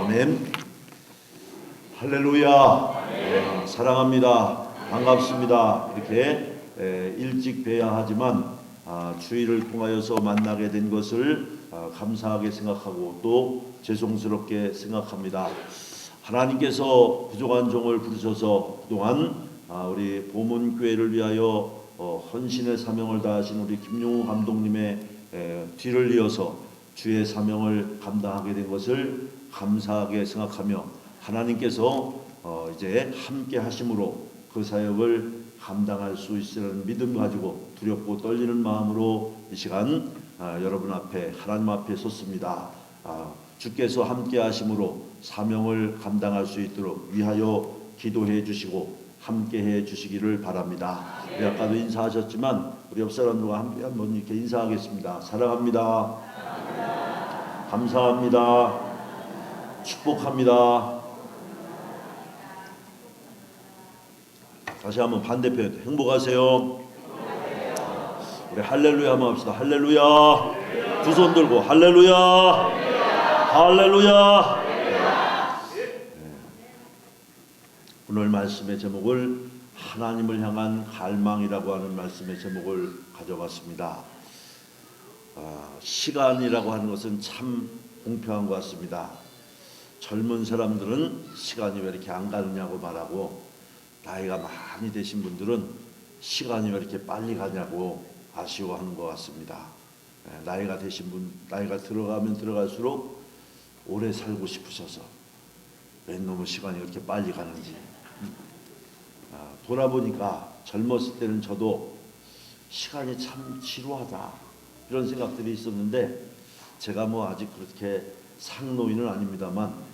아멘. 할렐루야. 사랑합니다. 반갑습니다. 이렇게 일찍 뵈야 하지만 주일을 통하여서 만나게 된 것을 감사하게 생각하고 또 죄송스럽게 생각합니다. 하나님께서 부족한 종을 부르셔서 그동안 우리 보문교회를 위하여 헌신의 사명을 다하신 우리 김용우 감독님의 뒤를 이어서 주의 사명을 감당하게 된 것을 감사하게 생각하며 하나님께서 이제 함께 하심으로 그 사역을 감당할 수 있으라는 믿음 가지고 두렵고 떨리는 마음으로 이 시간 여러분 앞에 하나님 앞에 섰습니다. 주께서 함께 하심으로 사명을 감당할 수 있도록 위하여 기도해 주시고 함께 해 주시기를 바랍니다. 우리 아까도 인사하셨지만 우리 옆 사람들과 함께 한번 이렇게 인사하겠습니다. 사랑합니다. 감사합니다. 축복합니다. 다시 한번 반대편 행복하세요. 우리 할렐루야 한번 합시다. 할렐루야. 두 손 들고 할렐루야. 할렐루야. 오늘 말씀의 제목을 하나님을 향한 갈망이라고 하는 말씀의 제목을 가져봤습니다. 시간이라고 하는 것은 참 공평한 것 같습니다. 젊은 사람들은 시간이 왜 이렇게 안 가느냐고 말하고 나이가 많이 되신 분들은 시간이 왜 이렇게 빨리 가냐고 아쉬워하는 것 같습니다. 나이가 되신 분, 나이가 들어가면 들어갈수록 오래 살고 싶으셔서 왜 너무 시간이 이렇게 빨리 가는지 돌아보니까 젊었을 때는 저도 시간이 참 지루하다 이런 생각들이 있었는데 제가 뭐 아직 그렇게 상노인은 아닙니다만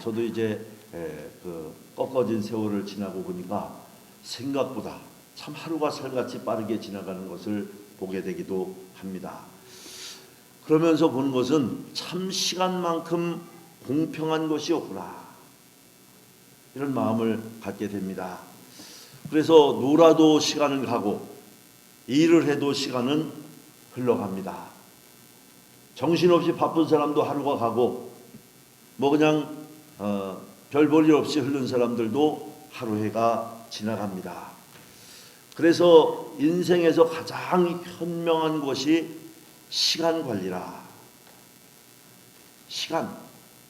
저도 이제 그 꺾어진 세월을 지나고 보니까 생각보다 참 하루가 살같이 빠르게 지나가는 것을 보게 되기도 합니다. 그러면서 보는 것은 참 시간만큼 공평한 것이 없구나 이런 마음을 갖게 됩니다. 그래서 놀아도 시간은 가고 일을 해도 시간은 흘러갑니다. 정신없이 바쁜 사람도 하루가 가고 뭐 그냥 별 볼 일 없이 흐른 사람들도 하루 해가 지나갑니다. 그래서 인생에서 가장 현명한 것이 시간 관리라.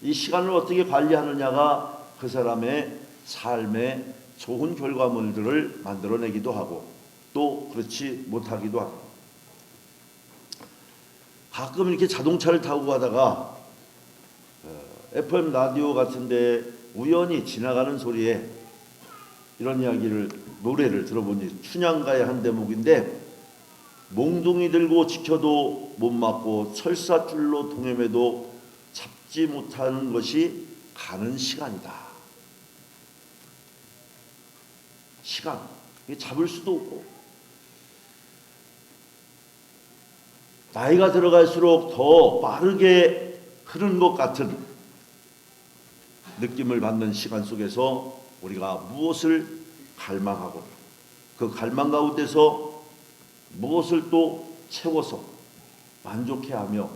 이 시간을 어떻게 관리하느냐가 그 사람의 삶에 좋은 결과물들을 만들어내기도 하고 또 그렇지 못하기도 하고 가끔 이렇게 자동차를 타고 가다가 FM 라디오 같은데 우연히 지나가는 소리에 이런 노래를 들어보니 춘향가의 한 대목인데 몽둥이 들고 지켜도 못 맞고 철사줄로 동여매도 잡지 못하는 것이 가는 시간이다. 시간, 이게 잡을 수도 없고 나이가 들어갈수록 더 빠르게 흐르는 것 같은 느낌을 받는 시간 속에서 우리가 무엇을 갈망하고 그 갈망 가운데서 무엇을 또 채워서 만족해하며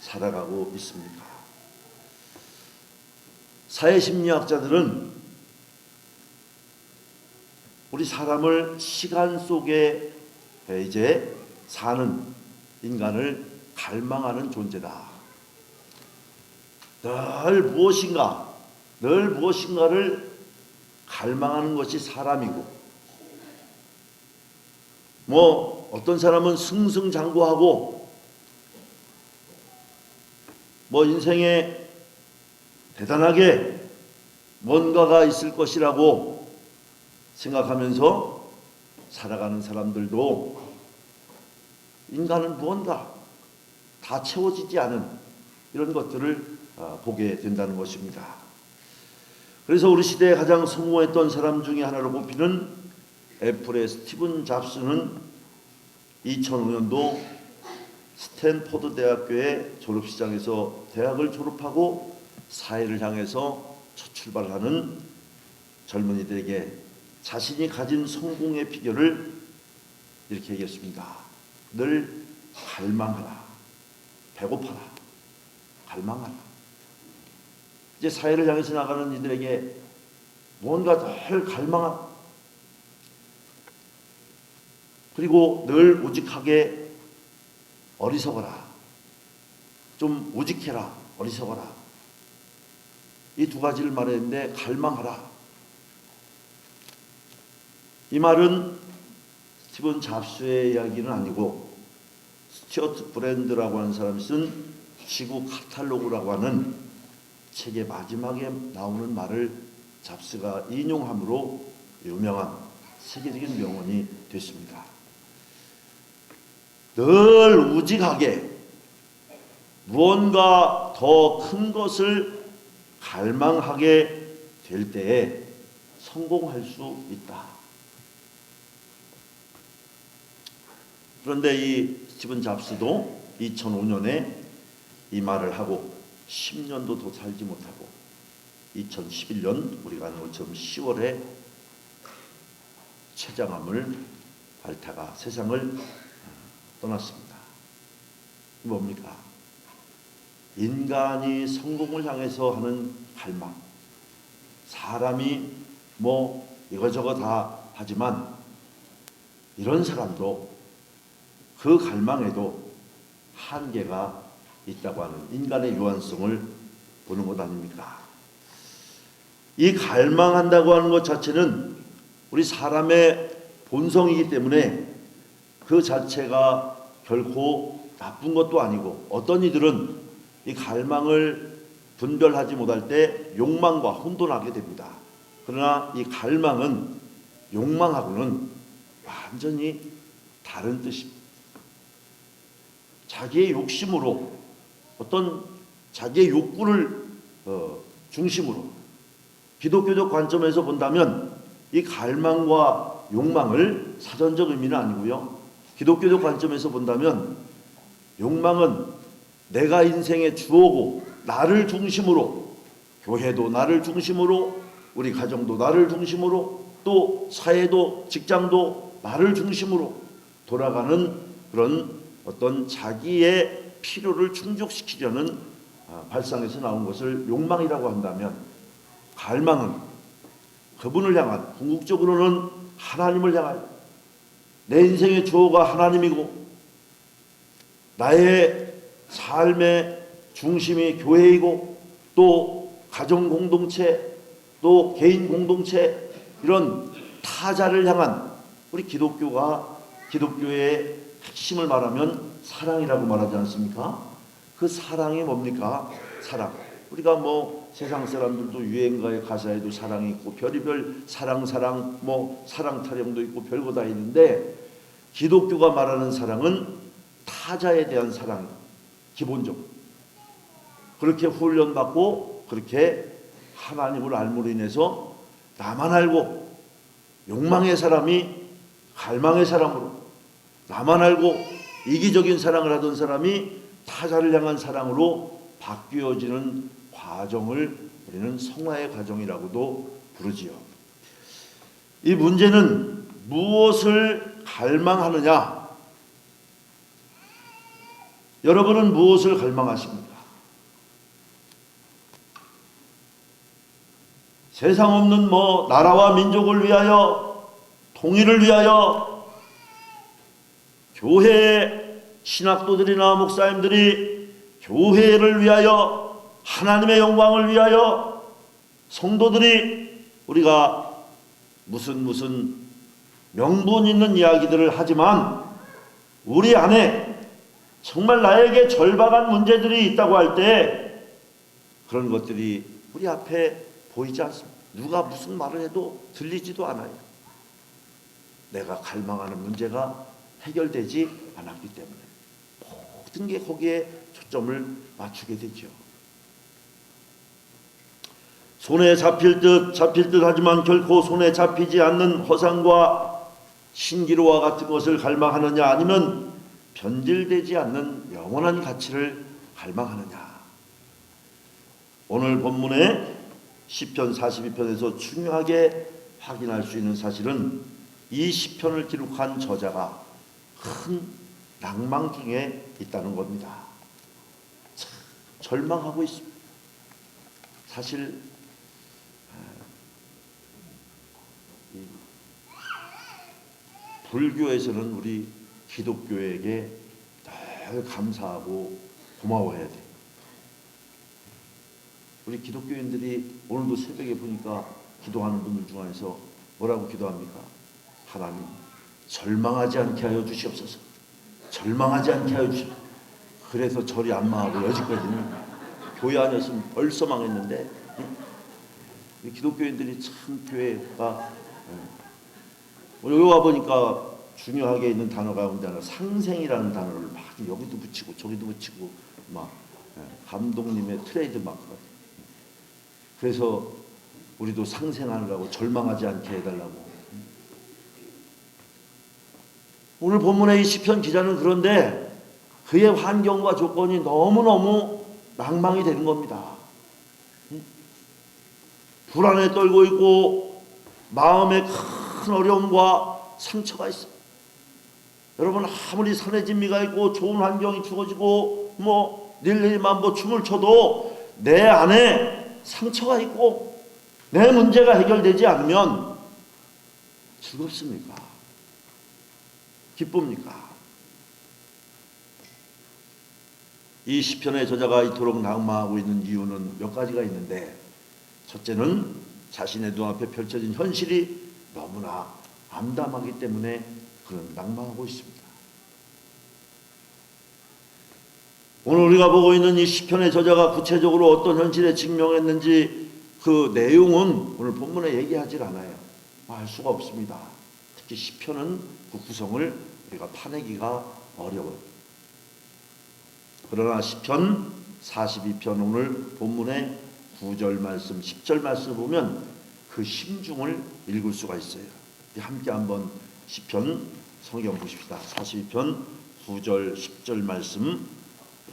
살아가고 있습니까? 사회심리학자들은 우리 사람을 시간 속에 이제 사는 인간을 갈망하는 존재다. 늘 무엇인가를 갈망하는 것이 사람이고 뭐 어떤 사람은 승승장구하고 뭐 인생에 대단하게 뭔가가 있을 것이라고 생각하면서 살아가는 사람들도 인간은 무언가 다 채워지지 않은 이런 것들을 보게 된다는 것입니다. 그래서 우리 시대에 가장 성공했던 사람 중에 하나로 꼽히는 애플의 스티븐 잡스는 2005년도 스탠포드 대학교의 졸업시장에서 대학을 졸업하고 사회를 향해서 첫 출발하는 젊은이들에게 자신이 가진 성공의 비결을 이렇게 얘기했습니다. 늘 갈망하라. 배고파라. 갈망하라. 이제 사회를 향해서 나가는 이들에게 뭔가 늘 갈망한, 그리고 늘 우직하게 어리석어라, 좀 우직해라, 어리석어라, 이 두 가지를 말했는데 갈망하라. 이 말은 스티븐 잡스의 이야기는 아니고 스튜어트 브랜드라고 하는 사람이 쓴 지구 카탈로그라고 하는 책의 마지막에 나오는 말을 잡스가 인용함으로 유명한 세계적인 명언이 됐습니다. 늘 우직하게 무언가 더 큰 것을 갈망하게 될 때에 성공할 수 있다. 그런데 이 스티븐 잡스도 2005년에 이 말을 하고 10년도 더 살지 못하고 2011년 우리가 아는 것처럼 10월에 췌장암을 앓다가 세상을 떠났습니다. 뭡니까? 인간이 성공을 향해서 하는 갈망. 사람이 뭐 이거저거 다 하지만 이런 사람도 그 갈망에도 한계가 있다고 하는 인간의 유한성을 보는 것 아닙니까? 이 갈망한다고 하는 것 자체는 우리 사람의 본성이기 때문에 그 자체가 결코 나쁜 것도 아니고, 어떤 이들은 이 갈망을 분별하지 못할 때 욕망과 혼돈하게 됩니다. 그러나 이 갈망은 욕망하고는 완전히 다른 뜻입니다. 자기의 욕심으로, 어떤 자기의 욕구를 중심으로, 기독교적 관점에서 본다면 이 갈망과 욕망을 사전적 의미는 아니고요, 기독교적 관점에서 본다면 욕망은 내가 인생의 주어고 나를 중심으로, 교회도 나를 중심으로, 우리 가정도 나를 중심으로, 또 사회도 직장도 나를 중심으로 돌아가는 그런 어떤 자기의 필요를 충족시키려는 발상에서 나온 것을 욕망이라고 한다면, 갈망은 그분을 향한, 궁극적으로는 하나님을 향한, 내 인생의 주어가 하나님이고 나의 삶의 중심이 교회이고 또 가정 공동체, 또 개인 공동체, 이런 타자를 향한, 우리 기독교의 핵심을 말하면 사랑이라고 말하지 않습니까? 그 사랑이 뭡니까? 사랑. 우리가 뭐 세상 사람들도 유행가의 가사에도 사랑이 있고 별의별 사랑 뭐 사랑 타령도 있고 별거 다 있는데, 기독교가 말하는 사랑은 타자에 대한 사랑, 기본적으로 그렇게 훈련받고 그렇게 하나님을 알므로 인해서 나만 알고 욕망의 사람이 갈망의 사람으로, 나만 알고 이기적인 사랑을 하던 사람이 타자를 향한 사랑으로 바뀌어지는 과정을 우리는 성화의 과정이라고도 부르지요. 이 문제는 무엇을 갈망하느냐? 여러분은 무엇을 갈망하십니까? 세상 없는 뭐 나라와 민족을 위하여, 통일을 위하여, 교회 신학도들이나 목사님들이 교회를 위하여, 하나님의 영광을 위하여, 성도들이 우리가 무슨 명분 있는 이야기들을 하지만 우리 안에 정말 나에게 절박한 문제들이 있다고 할 때 그런 것들이 우리 앞에 보이지 않습니다. 누가 무슨 말을 해도 들리지도 않아요. 내가 갈망하는 문제가 해결되지 않았기 때문에 모든 게 거기에 초점을 맞추게 되죠. 손에 잡힐 듯 하지만 결코 손에 잡히지 않는 허상과 신기루와 같은 것을 갈망하느냐, 아니면 변질되지 않는 영원한 가치를 갈망하느냐. 오늘 본문의 시편 42편에서 중요하게 확인할 수 있는 사실은, 이 시편을 기록한 저자가 큰 낭망 중에 있다는 겁니다. 절망하고 있습니다. 사실 이 불교에서는 우리 기독교에게 늘 감사하고 고마워해야 돼. 우리 기독교인들이 오늘도 새벽에 보니까 기도하는 분들 중에서 뭐라고 기도합니까? 하나님 절망하지 않게 하여 주시옵소서. 절망하지 않게 하여 주시옵소서. 그래서 절이 안 망하고 여지까지는 교회 아니었으면 벌써 망했는데 우리 기독교인들이 참 교회가 여기 와보니까 중요하게 있는 단어 가운데 하나 상생이라는 단어를 막 여기도 붙이고 저기도 붙이고 막 감독님의 트레이드 마크가. 그래서 우리도 상생하느라고 절망하지 않게 해달라고. 오늘 본문의 이 시편 기자는 그런데 그의 환경과 조건이 너무너무 낭망이 되는 겁니다. 불안에 떨고 있고 마음에 큰 어려움과 상처가 있어요. 여러분 아무리 산의 진미가 있고 좋은 환경이 주어지고 일일이만 춤을 춰도 내 안에 상처가 있고 내 문제가 해결되지 않으면 즐겁습니까? 기쁩니까? 이 시편의 저자가 이토록 낭망하고 있는 이유는 몇 가지가 있는데, 첫째는 자신의 눈앞에 펼쳐진 현실이 너무나 암담하기 때문에 그런 낭망하고 있습니다. 오늘 우리가 보고 있는 이 시편의 저자가 구체적으로 어떤 현실에 직면했는지 그 내용은 오늘 본문에 얘기하지 않아요. 알 수가 없습니다. 특히 시편은 그 구성을 우리가 파내기가 어려워요. 그러나 시편 42편 오늘 본문의 9절 말씀, 10절 말씀을 보면 그 심중을 읽을 수가 있어요. 함께 한번 시편 성경 보십시다. 42편 9절 10절 말씀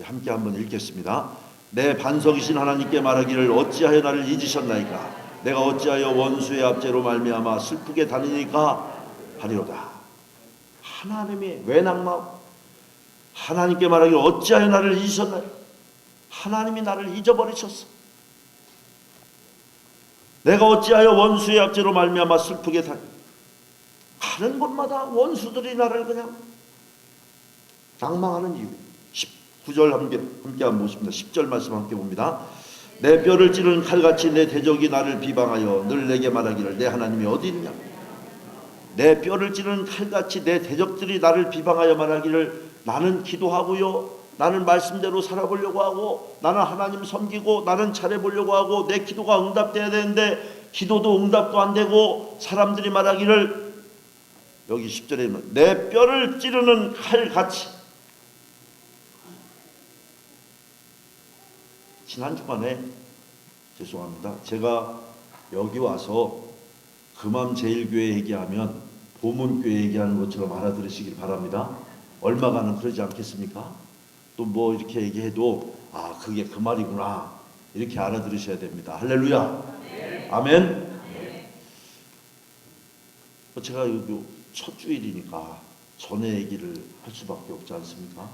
함께 한번 읽겠습니다. 내 반석이신 하나님께 말하기를 어찌하여 나를 잊으셨나이까? 내가 어찌하여 원수의 압제로 말미암아 슬프게 다니니까 하리로다. 하나님이 왜 낭망? 하나님께 말하기를 어찌하여 나를 잊으셨나요? 하나님이 나를 잊어버리셨어. 내가 어찌하여 원수의 압제로 말미암아 슬프게 다니. 가는 곳마다 원수들이 나를 그냥 낭망하는 이유. 19절 함께 한번 보십니다. 10절 말씀 함께 봅니다. 내 뼈를 찌르는 칼같이 내 대적이 나를 비방하여 늘 내게 말하기를 내 하나님이 어디 있냐? 내 뼈를 찌르는 칼같이 내 대적들이 나를 비방하여 말하기를 나는 기도하고요, 나는 말씀대로 살아보려고 하고, 나는 하나님 섬기고, 나는 잘해보려고 하고, 내 기도가 응답돼야 되는데 기도도 응답도 안 되고, 사람들이 말하기를, 여기 10절에 보면 내 뼈를 찌르는 칼같이. 지난 주간에 죄송합니다, 제가 여기 와서 금암제일교회 얘기하면 보문교회 얘기하는 것처럼 알아들으시길 바랍니다. 얼마간은 그러지 않겠습니까? 또 이렇게 얘기해도 그게 그 말이구나 이렇게 알아들으셔야 됩니다. 할렐루야. 네. 아멘. 네. 제가 첫 주일이니까 전에 얘기를 할 수밖에 없지 않습니까?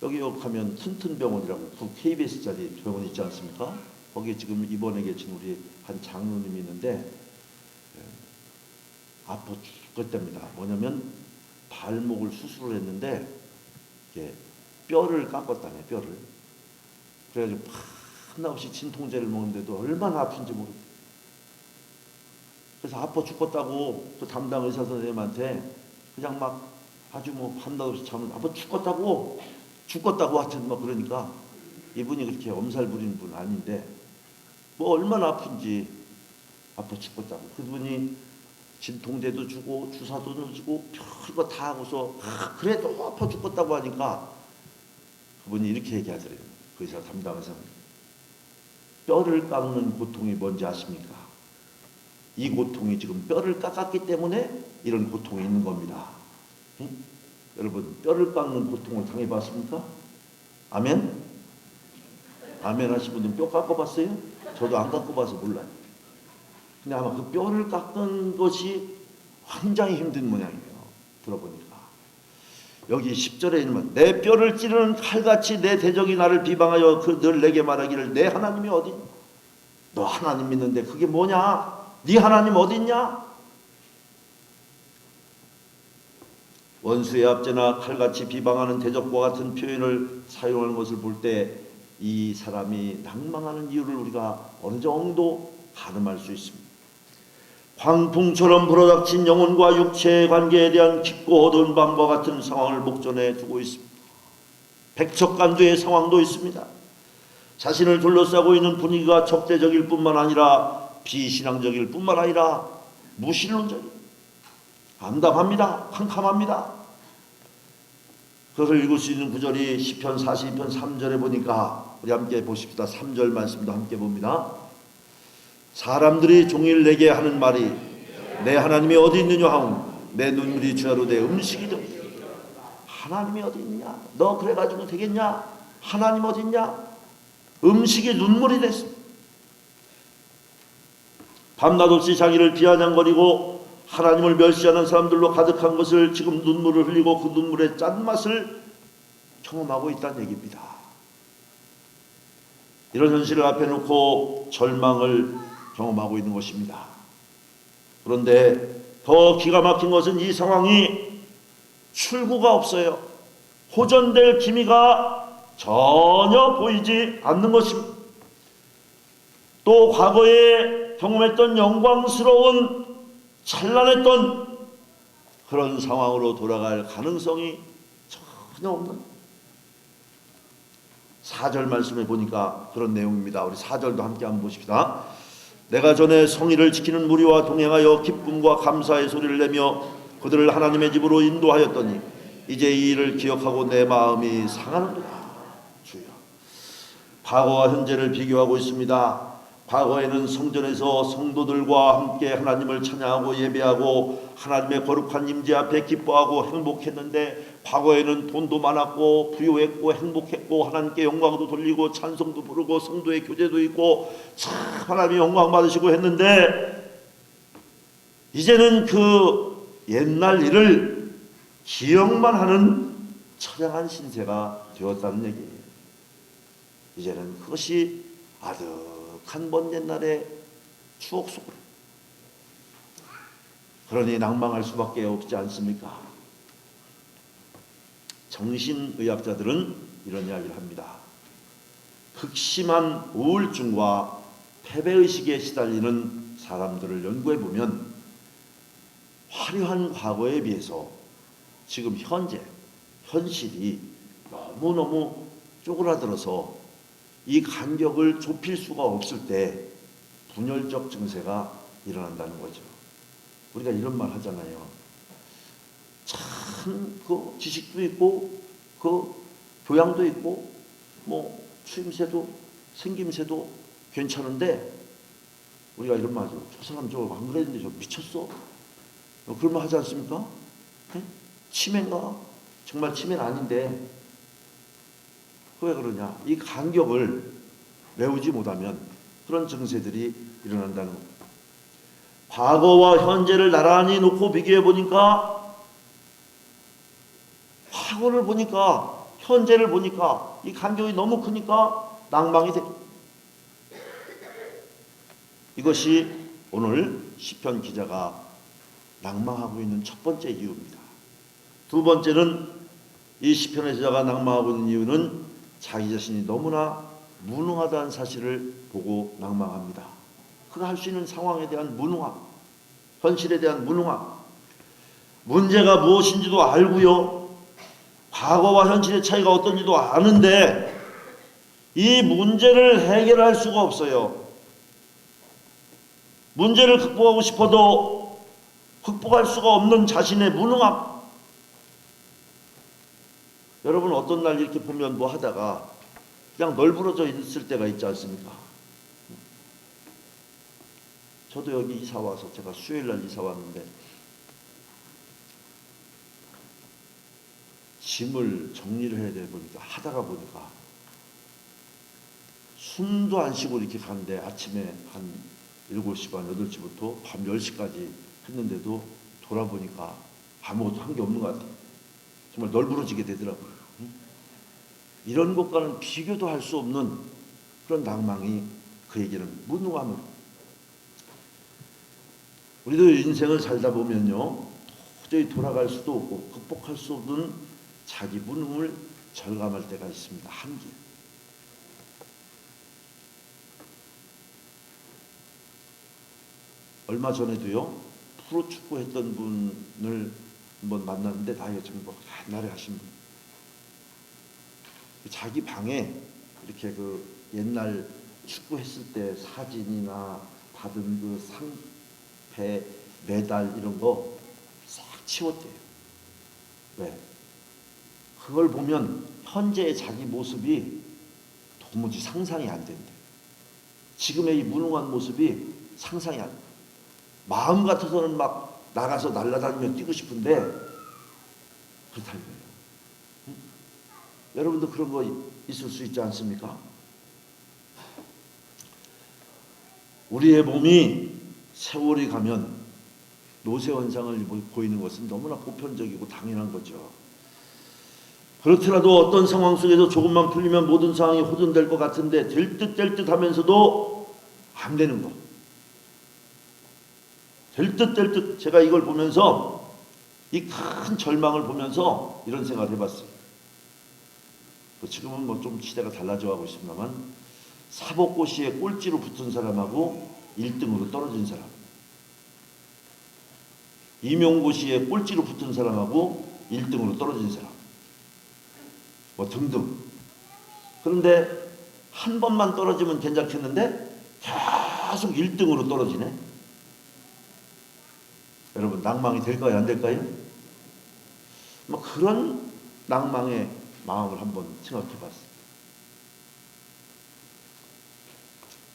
여기 가면 튼튼병원이라고 그 KBS짜리 병원 있지 않습니까? 거기에 지금 입원해 계신 우리 한 장로님이 있는데 아파 죽겠답니다. 뭐냐면 발목을 수술을 했는데 이게 뼈를 깎았다네, 뼈를. 그래가지고 하나 없이 진통제를 먹는데도 얼마나 아픈지 모르고. 그래서 아파 죽겠다고 그 담당 의사 선생님한테 그냥 막 아주 한낮 없이 잠을 아파 죽겠다고 하여튼 그러니까 이분이 그렇게 엄살 부리는 분 아닌데 얼마나 아픈지 아파 죽겠다고. 그분이 진통제도 주고 주사도 넣어주고 별거 다 하고서 그래도 아파 죽겠다고 하니까 그분이 이렇게 얘기하더래요. 그 의사 담당 의사, 뼈를 깎는 고통이 뭔지 아십니까? 이 고통이 지금 뼈를 깎았기 때문에 이런 고통이 있는 겁니다. 응? 여러분 뼈를 깎는 고통을 당해봤습니까? 아멘? 아멘 하신 분들은 뼈 깎아봤어요? 저도 안 깎아봐서 몰라요. 근데 아마 그 뼈를 깎은 것이 굉장히 힘든 모양이에요. 들어보니까. 여기 10절에 있는 내 뼈를 찌르는 칼같이 내 대적이 나를 비방하여 늘 내게 말하기를 내 하나님이 어디? 너 하나님 믿는데 그게 뭐냐? 네 하나님 어디 있냐? 원수의 압제나 칼같이 비방하는 대적과 같은 표현을 사용하는 것을 볼 때 이 사람이 낭망하는 이유를 우리가 어느 정도 가늠할 수 있습니다. 광풍처럼 불어닥친 영혼과 육체의 관계에 대한 깊고 어두운 밤과 같은 상황을 목전에 두고 있습니다. 백척간두의 상황도 있습니다. 자신을 둘러싸고 있는 분위기가 적대적일 뿐만 아니라 비신앙적일 뿐만 아니라 무신론적인, 암담합니다. 캄캄합니다. 그것을 읽을 수 있는 구절이 시편 42편 3절에 보니까 우리 함께 보십시다. 3절 말씀도 함께 봅니다. 사람들이 종일 내게 하는 말이 내 하나님이 어디 있느냐 하오니 내 눈물이 주야로 내 음식이 되었다. 하나님이 어디 있냐? 너 그래가지고 되겠냐? 하나님 어디 있냐? 음식이 눈물이 됐어. 밤낮 없이 자기를 비아냥거리고 하나님을 멸시하는 사람들로 가득한 것을 지금 눈물을 흘리고 그 눈물의 짠맛을 경험하고 있다는 얘기입니다. 이런 현실을 앞에 놓고 절망을 경험하고 있는 것입니다. 그런데 더 기가 막힌 것은 이 상황이 출구가 없어요. 호전될 기미가 전혀 보이지 않는 것입니다. 또 과거에 경험했던 영광스러운 찬란했던 그런 상황으로 돌아갈 가능성이 전혀 없는 4절 말씀에 보니까 그런 내용입니다. 우리 4절도 함께 한번 보십시다. 내가 전에 성의를 지키는 무리와 동행하여 기쁨과 감사의 소리를 내며 그들을 하나님의 집으로 인도하였더니 이제 이 일을 기억하고 내 마음이 상하는도다. 주여. 과거와 현재를 비교하고 있습니다. 과거에는 성전에서 성도들과 함께 하나님을 찬양하고 예배하고 하나님의 거룩한 임재 앞에 기뻐하고 행복했는데, 과거에는 돈도 많았고 부유했고 행복했고 하나님께 영광도 돌리고 찬송도 부르고 성도의 교제도 있고 참 하나님이 영광 받으시고 했는데, 이제는 그 옛날 일을 기억만 하는 처량한 신세가 되었다는 얘기예요. 이제는 그것이 아득한 먼 옛날의 추억 속으로, 그러니 낭망할 수밖에 없지 않습니까? 정신의학자들은 이런 이야기를 합니다. 극심한 우울증과 패배의식에 시달리는 사람들을 연구해 보면 화려한 과거에 비해서 지금 현실이 너무너무 쪼그라들어서 이 간격을 좁힐 수가 없을 때 분열적 증세가 일어난다는 거죠. 우리가 이런 말 하잖아요. 참 그 지식도 있고 그 교양도 있고 뭐 추임새도 생김새도 괜찮은데, 우리가 이런 말 하죠. 저 사람 저거 안 그랬는데 저 미쳤어? 그런 말 하지 않습니까? 네? 치매인가? 정말 치매는 아닌데 왜 그러냐? 이 간격을 메우지 못하면 그런 증세들이 일어난다는 겁니다. 과거와 현재를 나란히 놓고 비교해 보니까, 과거를 보니까 현재를 보니까 이 간격이 너무 크니까 낭망이 됩니다. 이것이 오늘 시편 기자가 낭망하고 있는 첫 번째 이유입니다. 두 번째는, 이 시편의 기자가 낭망하고 있는 이유는 자기 자신이 너무나 무능하다는 사실을 보고 낭망합니다. 그가 할 수 있는 상황에 대한 무능함, 현실에 대한 무능함, 문제가 무엇인지도 알고요, 과거와 현실의 차이가 어떤지도 아는데 이 문제를 해결할 수가 없어요. 문제를 극복하고 싶어도 극복할 수가 없는 자신의 무능함. 여러분, 어떤 날 이렇게 보면 뭐 하다가 그냥 널브러져 있을 때가 있지 않습니까? 저도 여기 이사 와서, 제가 수요일날 이사 왔는데 짐을 정리를 해야 되다 보니까, 하다가 보니까 숨도 안 쉬고 이렇게 가는데, 아침에 한 7시 반, 8시부터 밤 10시까지 했는데도 돌아보니까 아무것도 한 게 없는 것 같아요. 정말 널브러지게 되더라고요. 이런 것과는 비교도 할 수 없는 그런 낭망이 그에게는 무능함을. 우리도 인생을 살다 보면요, 도저히 돌아갈 수도 없고 극복할 수 없는 자기 무능을 절감할 때가 있습니다. 한계. 얼마 전에도요, 프로축구 했던 분을 한번 만났는데, 나이가 좀 옛날에 하신 분, 자기 방에 이렇게 그 옛날 축구 했을 때 사진이나 받은 그 상패, 메달 이런 거 싹 치웠대요. 왜? 그걸 보면 현재의 자기 모습이 도무지 상상이 안 된대. 지금의 이 무능한 모습이 상상이 안 돼. 마음 같아서는 막 나가서 날아다니며 뛰고 싶은데 그렇다는 거예요. 응? 여러분도 그런 거 있을 수 있지 않습니까? 우리의 몸이 세월이 가면 노쇠 현상을 보이는 것은 너무나 보편적이고 당연한 거죠. 그렇더라도 어떤 상황 속에서 조금만 풀리면 모든 상황이 호전될 것 같은데 될 듯 하면서도 안 되는 거. 될 듯 제가 이걸 보면서, 이 큰 절망을 보면서 이런 생각을 해봤어요. 지금은 뭐 좀 시대가 달라져가고 있습니다만, 사법고시에 꼴찌로 붙은 사람하고 1등으로 떨어진 사람, 임용고시에 꼴찌로 붙은 사람하고 1등으로 떨어진 사람, 뭐 등등. 그런데 한 번만 떨어지면 괜찮겠는데 계속 1등으로 떨어지네. 여러분, 낭망이 될까요, 안 될까요? 뭐 그런 낭망의 마음을 한번 생각해 봤어요.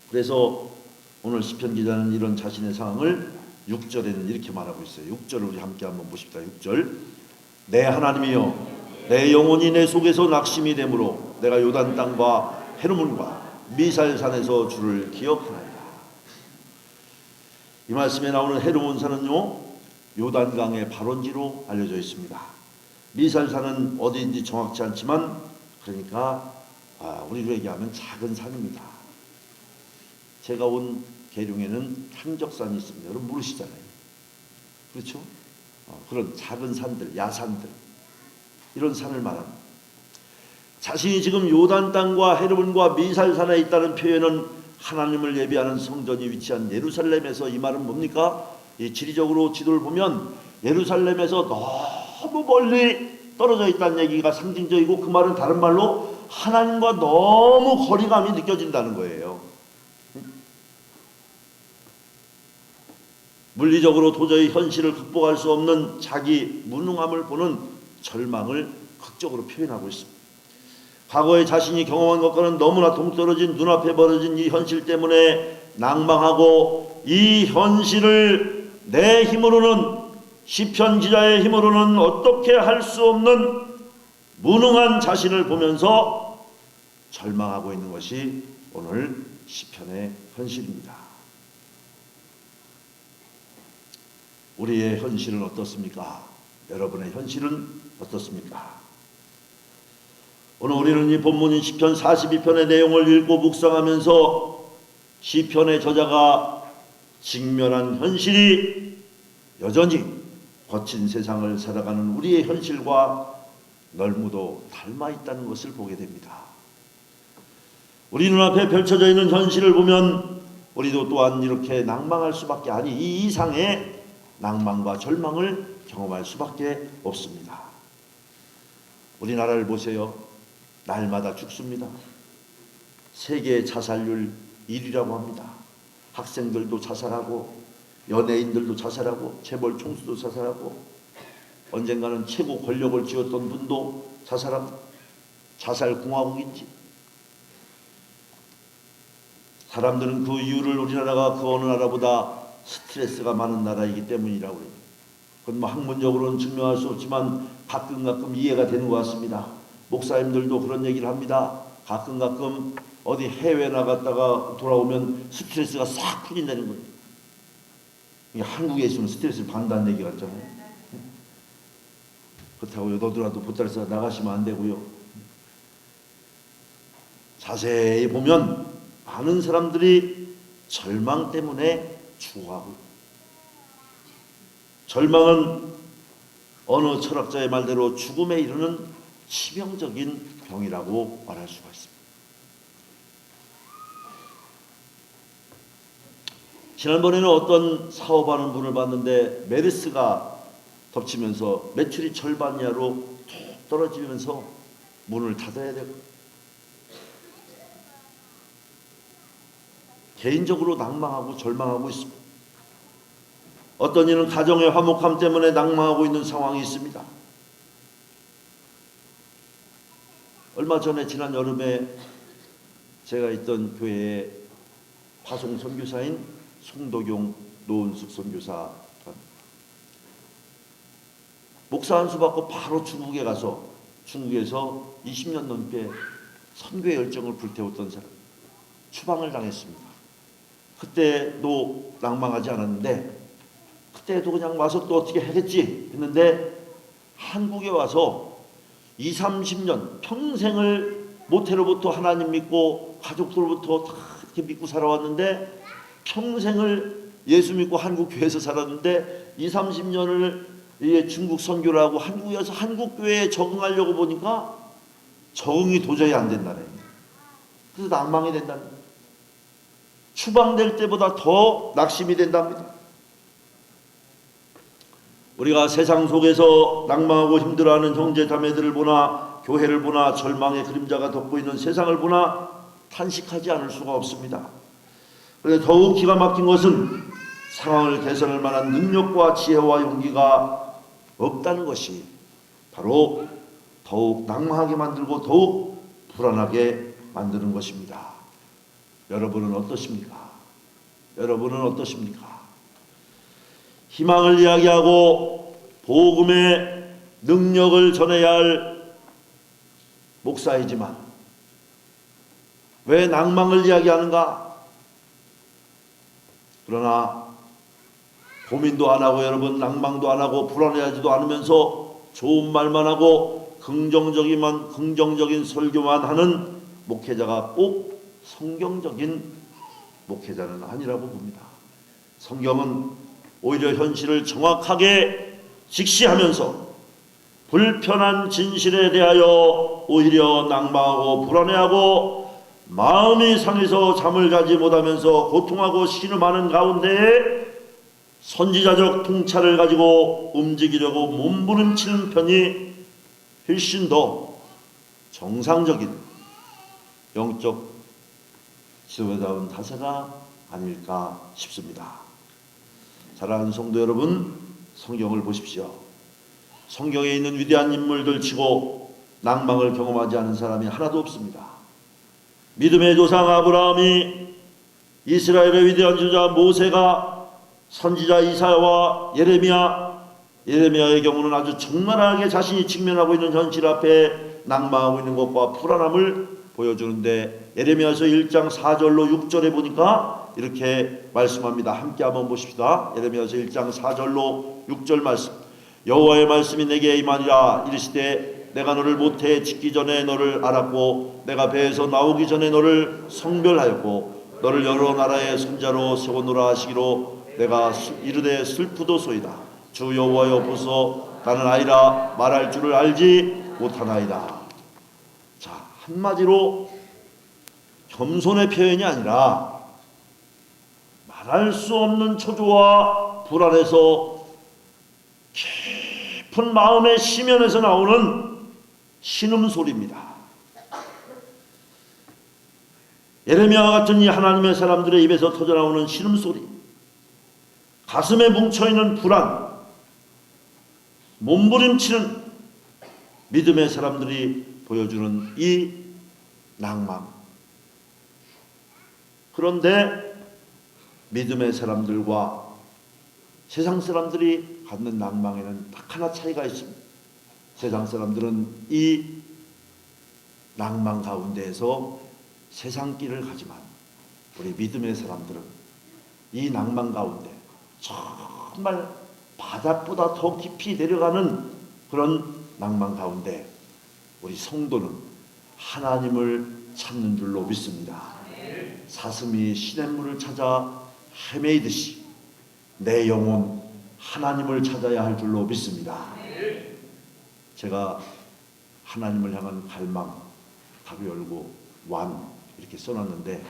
그래서 오늘 시편 기자는 이런 자신의 상황을 6절에는 이렇게 말하고 있어요. 6절을 우리 함께 한번 보십시다. 6절. 내 하나님이여, 내 영혼이 내 속에서 낙심이 되므로 내가 요단 땅과 헤르몬과 미살산에서 주를 기억하나이다. 이 말씀에 나오는 헤르몬산은요, 요단강의 발원지로 알려져 있습니다. 미살산은 어디인지 정확치 않지만, 그러니까 우리로 얘기하면 작은 산입니다. 제가 온 계룡에는 향적산이 있습니다. 여러분 모르시잖아요. 그렇죠? 그런 작은 산들, 야산들, 이런 산을 말합니다. 자신이 지금 요단 땅과 헤르몬과 미살산에 있다는 표현은 하나님을 예배하는 성전이 위치한 예루살렘에서, 이 말은 뭡니까? 이 지리적으로 지도를 보면 예루살렘에서 너무 멀리 떨어져 있다는 얘기가 상징적이고, 그 말은 다른 말로 하나님과 너무 거리감이 느껴진다는 거예요. 물리적으로 도저히 현실을 극복할 수 없는 자기 무능함을 보는 절망을 극적으로 표현하고 있습니다. 과거에 자신이 경험한 것과는 너무나 동떨어진 눈앞에 벌어진 이 현실 때문에 낭망하고, 이 현실을 내 힘으로는, 시편 기자의 힘으로는 어떻게 할 수 없는 무능한 자신을 보면서 절망하고 있는 것이 오늘 시편의 현실입니다. 우리의 현실은 어떻습니까? 여러분의 현실은 어떻습니까? 오늘 우리는 이 본문인 시편 42편의 내용을 읽고 묵상하면서 시편의 저자가 직면한 현실이 여전히 거친 세상을 살아가는 우리의 현실과 널무도 닮아 있다는 것을 보게 됩니다. 우리 눈앞에 펼쳐져 있는 현실을 보면 우리도 또한 이렇게 낭망할 수밖에, 아니 이 이상의 낭만과 절망을 경험할 수밖에 없습니다. 우리나라를 보세요. 날마다 죽습니다. 세계 자살률 1위라고 합니다. 학생들도 자살하고, 연예인들도 자살하고, 재벌 총수도 자살하고, 언젠가는 최고 권력을 쥐었던 분도 자살하고, 자살공화국인지. 사람들은 그 이유를 우리나라가 그 어느 나라보다 스트레스가 많은 나라이기 때문이라고 해요. 그건 뭐 학문적으로는 증명할 수 없지만 가끔 이해가 되는 것 같습니다. 목사님들도 그런 얘기를 합니다. 가끔 어디 해외 나갔다가 돌아오면 스트레스가 싹 풀린다는 거예요. 한국에 있으면 스트레스를 받는다는 얘기 같잖아요. 그렇다고요, 너더라도 보따리서 나가시면 안 되고요. 자세히 보면 많은 사람들이 절망 때문에 죽어가고, 절망은 어느 철학자의 말대로 죽음에 이르는 치명적인 병이라고 말할 수가 있습니다. 지난번에는 어떤 사업하는 분을 봤는데 메르스가 덮치면서 매출이 절반 이하로 툭 떨어지면서 문을 닫아야 되고, 개인적으로 낭망하고 절망하고 있습니다. 어떤 이는 가정의 화목함 때문에 낭망하고 있는 상황이 있습니다. 얼마 전에 지난 여름에 제가 있던 교회에 파송 선교사인 송도경 노은숙 선교사 목사 한 수 받고 바로 중국에 가서 중국에서 20년 넘게 선교의 열정을 불태웠던 사람, 추방을 당했습니다. 그때도 낭망하지 않았는데, 그때도 그냥 와서 또 어떻게 하겠지 했는데, 한국에 와서 20, 30년 평생을 모태로부터 하나님 믿고 가족들로부터 다 이렇게 믿고 살아왔는데, 평생을 예수 믿고 한국 교회에서 살았는데 20, 30년을 중국 선교를 하고 한국에 와서 한국 교회에 적응하려고 보니까 적응이 도저히 안 된다네. 그래서 낭망이 된답니다. 추방될 때보다 더 낙심이 된답니다. 우리가 세상 속에서 낭망하고 힘들어하는 형제 자매들을 보나 교회를 보나 절망의 그림자가 덮고 있는 세상을 보나 탄식하지 않을 수가 없습니다. 그런데 더욱 기가 막힌 것은 상황을 개선할 만한 능력과 지혜와 용기가 없다는 것이 바로 더욱 낭망하게 만들고 더욱 불안하게 만드는 것입니다. 여러분은 어떠십니까? 여러분은 어떠십니까? 희망을 이야기하고 복음의 능력을 전해야 할 목사이지만 왜 낭망을 이야기하는가? 그러나 고민도 안 하고 여러분 낭망도 안 하고 불안해하지도 않으면서 좋은 말만 하고 긍정적인 설교만 하는 목회자가 꼭 성경적인 목회자는 아니라고 봅니다. 성경은 오히려 현실을 정확하게 직시하면서 불편한 진실에 대하여 오히려 낭망하고 불안해하고 마음이 상해서 잠을 자지 못하면서 고통하고 신음하는 가운데 선지자적 통찰을 가지고 움직이려고 몸부림치는 편이 훨씬 더 정상적인 영적 지도자다운 자세가 아닐까 싶습니다. 사랑하는 성도 여러분, 성경을 보십시오. 성경에 있는 위대한 인물들 치고 낭망을 경험하지 않은 사람이 하나도 없습니다. 믿음의 조상 아브라함이, 이스라엘의 위대한 지도자 모세가, 선지자 이사야와 예레미야의 경우는 아주 적나라하게 자신이 직면하고 있는 현실 앞에 낭망하고 있는 것과 불안함을 보여주는데, 예레미야서 1장 4절로 6절에 보니까 이렇게 말씀합니다. 함께 한번 보십시다. 예레미야서 1장 4절로 6절 말씀. 여호와의 말씀이 내게 임하니라. 이르시되 내가 너를 모태에 짓기 전에 너를 알았고 내가 배에서 나오기 전에 너를 성별하였고 너를 여러 나라의 손자로 세우노라 하시기로 내가 이르되 슬프도소이다. 주 여호와여 보소, 나는 아이라 말할 줄을 알지 못하나이다. 자, 한마디로 겸손의 표현이 아니라 말할 수 없는 초조와 불안에서 깊은 마음의 심연에서 나오는 신음소리입니다. 예레미야와 같은 이 하나님의 사람들의 입에서 터져나오는 신음소리, 가슴에 뭉쳐있는 불안, 몸부림치는 믿음의 사람들이 보여주는 이 낭망. 그런데 믿음의 사람들과 세상 사람들이 갖는 낭망에는 딱 하나 차이가 있습니다. 세상 사람들은 이 낭망 가운데에서 세상 길을 가지만 우리 믿음의 사람들은 이 낭망 가운데 정말 바닥보다 더 깊이 내려가는 그런 낭망 가운데 우리 성도는 하나님을 찾는 줄로 믿습니다. 사슴이 시냇물을 찾아 헤매이듯이 내 영혼 하나님을 찾아야 할 줄로 믿습니다. 제가 하나님을 향한 갈망, 가로 열고 완 이렇게 써놨는데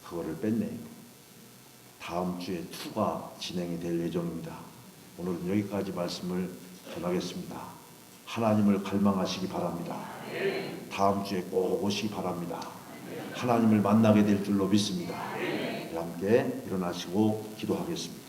그거를 뺐네요. 다음 주에 2가 진행이 될 예정입니다. 오늘은 여기까지 말씀을 전하겠습니다. 하나님을 갈망하시기 바랍니다. 다음 주에 꼭 오시기 바랍니다. 하나님을 만나게 될 줄로 믿습니다. 함께 일어나시고 기도하겠습니다.